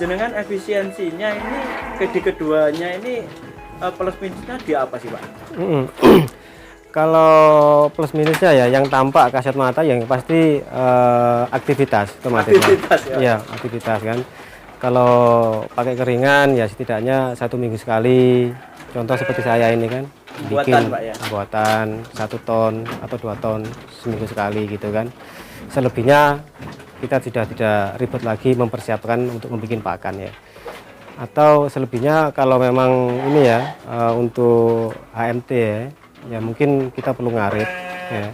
jenengan efisiensinya ini di keduanya ini plus minusnya di apa sih Pak? Kalau plus minusnya ya yang tampak kasat mata yang pasti aktivitas otomatis. Aktivitas ya. Iya, aktivitas kan. Kalau pakai keringan ya setidaknya 1 minggu sekali. Contoh seperti saya ini kan Buatan Pak ya. Buatan 1 ton atau 2 ton seminggu sekali gitu kan. Selebihnya kita sudah tidak ribet lagi mempersiapkan untuk membuat pakan ya. Atau selebihnya kalau memang ini ya untuk HMT ya mungkin kita perlu ngarit ya.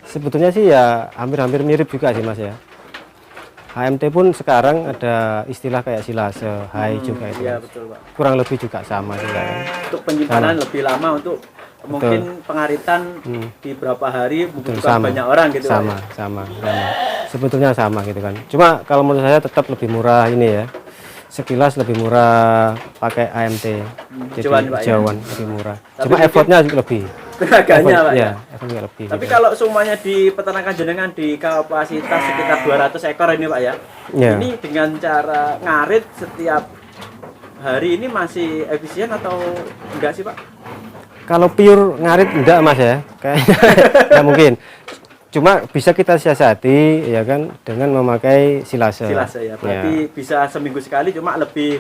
Sebetulnya sih ya hampir-hampir mirip juga sih Mas ya. HMT pun sekarang ada istilah kayak silase, hai juga itu. Iya betul Pak. Kurang lebih juga sama juga kan. Untuk penyimpanan lebih lama, untuk mungkin pengaritan di berapa hari membutuhkan banyak orang gitu sama, Pak. sama. Sebetulnya sama gitu kan. Cuma kalau menurut saya tetap lebih murah ini ya. Sekilas lebih murah pakai AMT. Jadi hijauan lebih murah. Cuma effortnya lebih. Tenaganya Pak ya. Effortnya lebih. Tapi gitu. Kalau semuanya di peternakan jenengan di kapasitas sekitar 200 ekor ini Pak ya. Ini dengan cara ngarit setiap hari ini masih efisien atau enggak sih Pak? Kalau pure ngarit enggak Mas ya. Kayaknya enggak mungkin. Cuma bisa kita siasati ya kan dengan memakai silase. Silase ya. Berarti bisa seminggu sekali, cuma lebih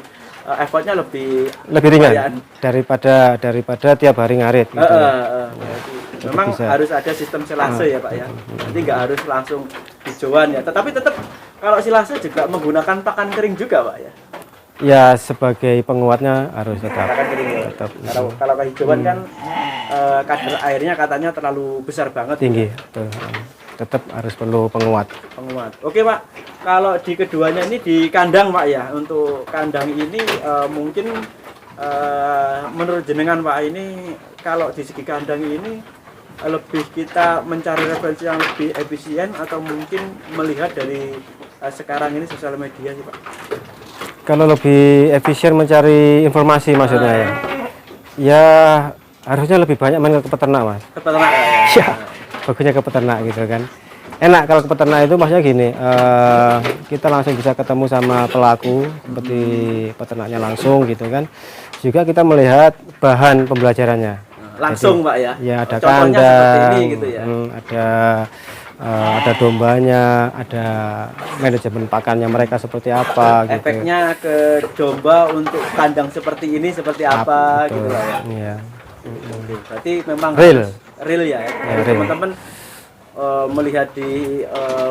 effortnya lebih ringan daripada tiap hari ngarit gitu. Memang harus ada sistem silase ya Pak ya. Jadi nggak harus langsung hijauan ya. Tetapi tetap kalau silase juga menggunakan pakan kering juga Pak ya. Ya sebagai penguatnya harus tetap. Pakan kering ya. Tetap. Kalau hijauan kan kadar airnya katanya terlalu besar banget. Tinggi. Tetap harus perlu penguat. Oke Pak. Kalau di keduanya ini di kandang Pak ya. Untuk kandang ini mungkin menurut jenengan Pak ini kalau di segi kandang ini lebih kita mencari referensi yang lebih efisien atau mungkin melihat dari sekarang ini sosial media sih Pak? Kalau lebih efisien mencari informasi maksudnya ya harusnya lebih banyak main ke peternak Mas. Ke peternak ya? Bagusnya ke peternak gitu kan. Enak kalau ke peternak itu maksudnya gini, kita langsung bisa ketemu sama pelaku seperti peternaknya langsung gitu kan. Juga kita melihat bahan pembelajarannya. Langsung Pak ya? Ya ada contohnya kandang, ini gitu ya? ada dombanya, ada manajemen pakannya mereka seperti apa. Efeknya ke domba untuk kandang seperti ini seperti apa gitu Pak ya? Iya. Berarti memang real ya. Teman-teman melihat di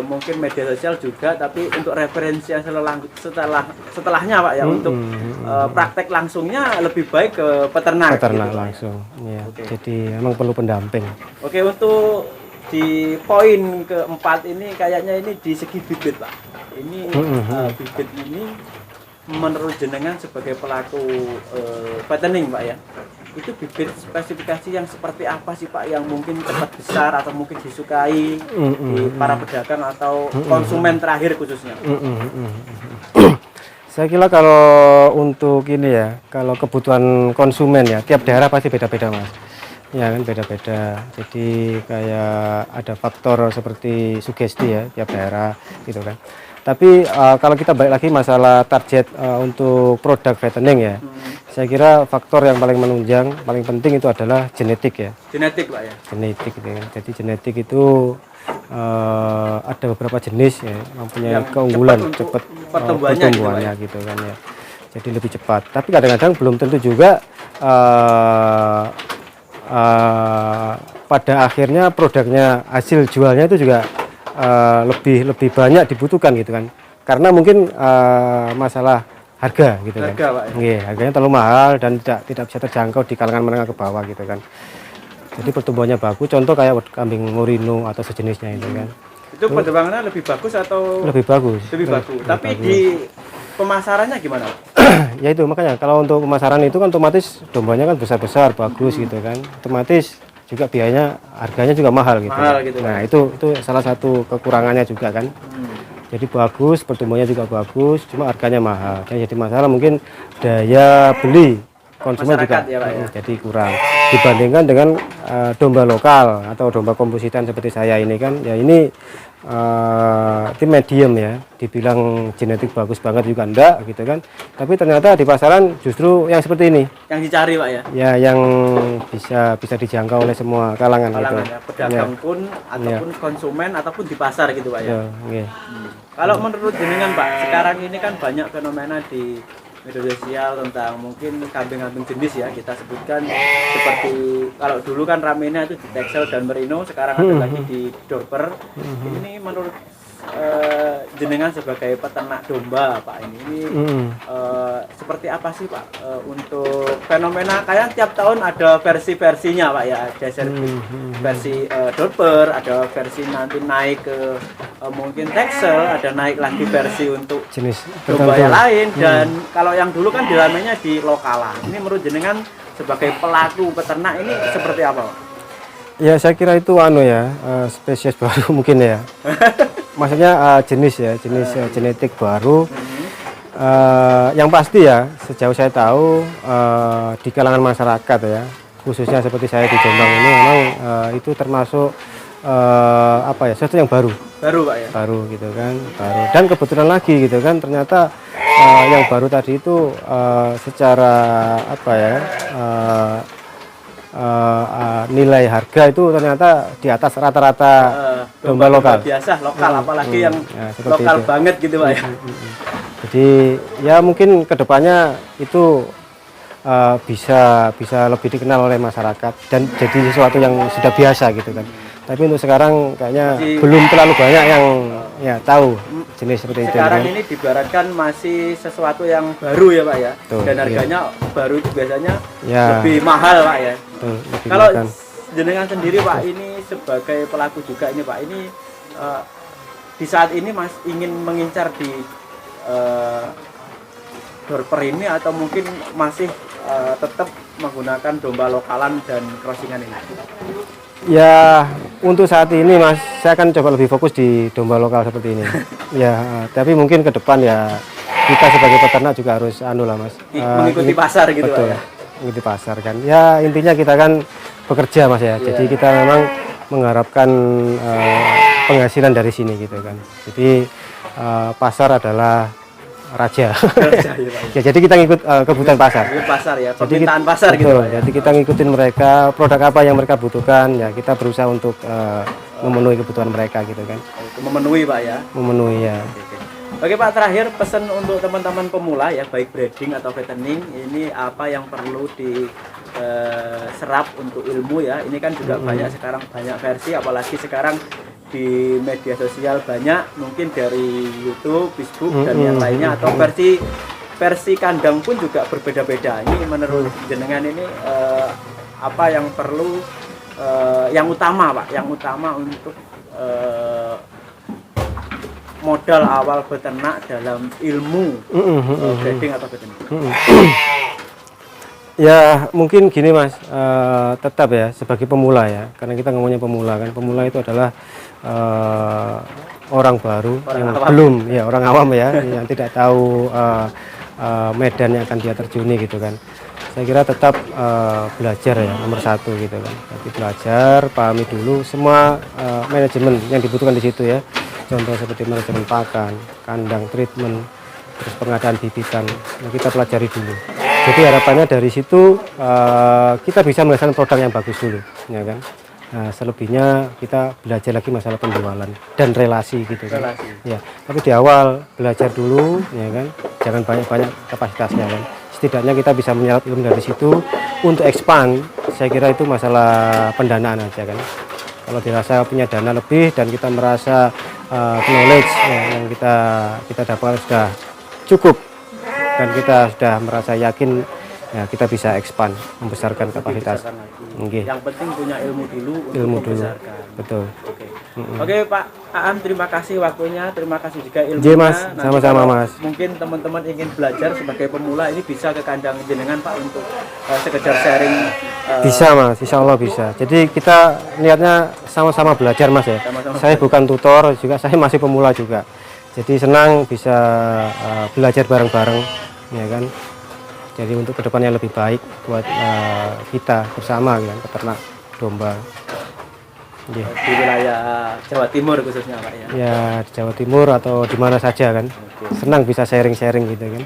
mungkin media sosial juga, tapi untuk referensi yang setelahnya Pak ya, untuk praktek langsungnya lebih baik ke peternak gitu, langsung ya. Jadi memang perlu pendamping. Oke, untuk di poin keempat ini kayaknya ini di segi bibit Pak. Ini bibit ini menurut jenengan sebagai pelaku fattening Pak ya, itu bibit spesifikasi yang seperti apa sih Pak yang mungkin cepat besar atau mungkin disukai di para pedagang atau konsumen terakhir khususnya? Saya kira kalau untuk ini ya, kalau kebutuhan konsumen ya, tiap daerah pasti beda-beda Mas. Ya kan beda-beda. Jadi kayak ada faktor seperti sugesti ya tiap daerah gitu kan. Tapi kalau kita balik lagi masalah target untuk produk fattening ya, saya kira faktor yang paling menunjang, paling penting itu adalah genetik ya. Genetik Pak ya. Genetik gitu ya. Jadi genetik itu ada beberapa jenis ya, mempunyai keunggulan cepat pertumbuhannya gitu kan ya. Jadi lebih cepat. Tapi kadang-kadang belum tentu juga pada akhirnya produknya hasil jualnya itu juga lebih banyak dibutuhkan gitu kan, karena mungkin masalah harga gitu kan. Harganya terlalu mahal dan tidak bisa terjangkau di kalangan menengah ke bawah gitu kan. Jadi pertumbuhannya bagus, contoh kayak kambing Merino atau sejenisnya itu kan. Itu perkembangannya lebih bagus atau lebih bagus. Tapi di pemasarannya gimana? Ya itu makanya kalau untuk pemasaran itu kan otomatis dombanya kan besar-besar bagus gitu kan, otomatis juga biayanya harganya juga mahal gitu. Nah itu salah satu kekurangannya juga kan. Jadi bagus, pertumbuhannya juga bagus, cuma harganya mahal. Jadi masalah mungkin daya beli konsumen juga jadi kurang dibandingkan dengan domba lokal atau domba kompositan seperti saya ini kan. Ya ini tim medium ya, dibilang genetik bagus banget juga enggak gitu kan, tapi ternyata di pasaran justru yang seperti ini yang dicari Pak ya. ya, yang bisa dijangkau oleh semua kalangan gitu Ya, pedagang ya. pun ataupun konsumen ataupun di pasar gitu Pak ya. Ya, Kalau menurut jenengan Pak, sekarang ini kan banyak fenomena di media sosial tentang mungkin kambing-kambing jenis ya, kita sebutkan seperti kalau dulu kan ramenya itu di Texel dan Merino, sekarang ada lagi di Dorper. Ini menurut jenengan sebagai peternak domba Pak, ini seperti apa sih Pak untuk fenomena kayak tiap tahun ada versi-versinya Pak ya, ada versi Dorper, ada versi nanti naik ke mungkin Texel, ada naik lagi versi untuk jenis domba yang lain, dan kalau yang dulu kan diramainya di lokalan. Ini menurut jenengan sebagai pelaku peternak ini seperti apa Pak? Ya saya kira itu spesies baru mungkin ya. Maksudnya jenis genetik baru. Yang pasti ya, sejauh saya tahu di kalangan masyarakat ya, khususnya seperti saya di Jombang ini memang itu termasuk sesuatu yang baru Pak ya, baru gitu kan, baru. Dan kebetulan lagi gitu kan, ternyata yang baru tadi itu secara nilai harga itu ternyata di atas rata-rata domba lokal biasa lokal, apalagi yang lokal itu banget gitu Pak ya. Jadi ya mungkin kedepannya itu bisa lebih dikenal oleh masyarakat dan jadi sesuatu yang sudah biasa gitu kan. Tapi untuk sekarang kayaknya belum terlalu banyak yang tahu jenis seperti itu. Sekarang ini diibaratkan masih sesuatu yang baru ya Pak ya. Tuh, dan harganya baru itu biasanya lebih mahal Pak ya. Tuh, kalau jenengan sendiri Pak, ini sebagai pelaku juga ini Pak, ini di saat ini Mas ingin mengincar di Dorper ini atau mungkin masih tetap menggunakan domba lokalan dan crossingan ini? Ya untuk saat ini Mas, saya akan coba lebih fokus di domba lokal seperti ini. Ya, tapi mungkin ke depan ya kita sebagai peternak juga harus Mas. Mengikuti pasar gitu betul, Pak ya. Mengikuti pasar kan. Ya intinya kita kan bekerja Mas ya. Jadi kita memang mengharapkan penghasilan dari sini gitu kan. Jadi pasar adalah raja. Ya, jadi kita ngikut kebutuhan pasar. Pasar ya, permintaan pasar gitu. Betul, jadi kita ngikutin mereka, produk apa yang mereka butuhkan, ya kita berusaha untuk memenuhi kebutuhan mereka gitu kan. Memenuhi Pak ya. Memenuhi ya. Oke Pak, terakhir pesan untuk teman-teman pemula ya, baik breeding atau fattening, ini apa yang perlu diserap untuk ilmu ya. Ini kan juga banyak sekarang, banyak versi, apalagi sekarang di media sosial banyak, mungkin dari YouTube, Facebook dan yang lainnya, atau versi kandang pun juga berbeda-beda. Ini menurut jenengan ini apa yang perlu yang utama Pak, yang utama untuk modal awal beternak dalam ilmu breeding atau fattening? Ya mungkin gini Mas, tetap ya sebagai pemula ya, karena kita ngomongnya pemula kan, pemula itu adalah orang baru yang awam. Belum ya, orang awam ya yang tidak tahu medan yang akan dia terjuni gitu kan. Saya kira tetap belajar ya, nomor satu gitu kan. Jadi belajar, pahami dulu semua manajemen yang dibutuhkan di situ ya. Contoh seperti manajemen pakan, kandang, treatment, terus pengadaan bibitan, nah, kita pelajari dulu. Jadi harapannya dari situ kita bisa menghasilkan produk yang bagus dulu, ya kan. Nah, selebihnya kita belajar lagi masalah penjualan dan relasi gitu kan. Ya, tapi di awal belajar dulu, ya kan. Jangan banyak-banyak kapasitasnya kan. Setidaknya kita bisa menyerap ilmu dari situ untuk expand. Saya kira itu masalah pendanaan aja kan. Kalau dirasa punya dana lebih dan kita merasa knowledge yang kita dapatkan sudah cukup dan kita sudah merasa yakin, ya kita bisa expand, membesarkan kapasitas. Yang penting punya ilmu dulu untuk membesarkan. Betul. Oke Pak Aam, terima kasih waktunya, terima kasih juga ilmunya. Mas, sama-sama Mas. Mungkin teman-teman ingin belajar sebagai pemula ini bisa ke kandang jenengan Pak untuk sekedar sharing. Bisa Mas, insya Allah bisa. Jadi kita niatnya sama-sama belajar Mas ya. Saya bukan tutor juga, saya masih pemula juga. Jadi senang bisa belajar bareng-bareng, ya kan. Jadi untuk kedepannya lebih baik buat kita bersama kan, peternak domba. Nggih. di wilayah Jawa Timur khususnya Pak ya. Ya di Jawa Timur atau di mana saja kan. Oke. Senang bisa sharing-sharing gitu kan.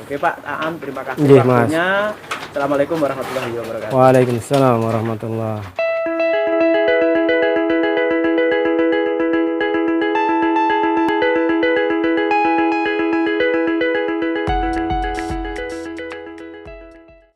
Oke Pak Aan, terima kasih Nggih, Mas. waktunya. Assalamualaikum warahmatullahi wabarakatuh. Waalaikumsalam warahmatullahi